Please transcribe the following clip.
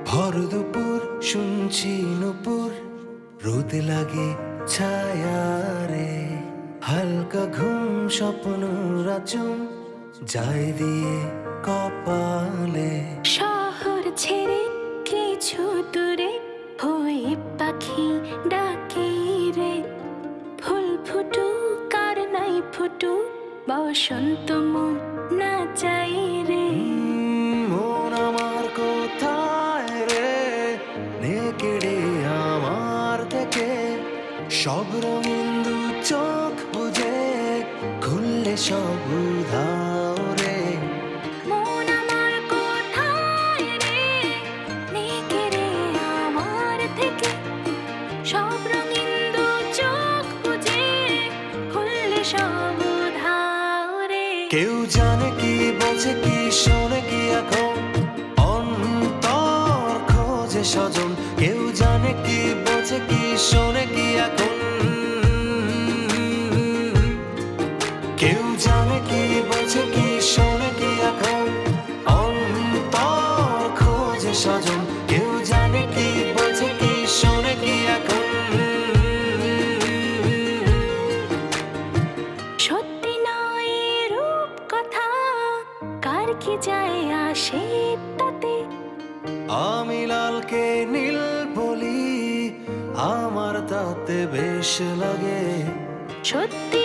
ভর দুপুর শুনছি নুপুর, রোদ লাগে ছায়া রে, হালকা ঘুম স্বপ্ন রাচুম যায় দিয়ে কপালে। শহর ছেড়ে কিছু দূরে হয়ে পাখি ডাকে রে, ফুল ফুটুক আর নাই ফুটুক বসন্ত মন না চাই রে। মন আমার কোথায় রে, নে কেড়ে আমার থেকে সব রঙিন দু চোখ বুঝে, খুললে সব উধাও রে। মন আমার কোথায় রে, নে কেড়ে আমার থেকে সব রঙিন দু চোখ বুঝে, খুললে সব উধাও রে। কেউ জানে কি বোঝে কি শোনে কি এখন, অন্তর খোঁজে স্বজন। কেউ জানে কি বোঝে কি শোনে কি এখন, কেউ জানে কি বোঝে কি শোনে কি এখন, অন্তর খোঁজে স্বজন। কেউ জানে কি বোঝে কি শোনে কি এখন। সত্যি নয় রূপ কথা, কার কি যায় আসে তাতে। আমি লালকে নীল বলি, আমার তাতে বেশ লাগে। সত্যি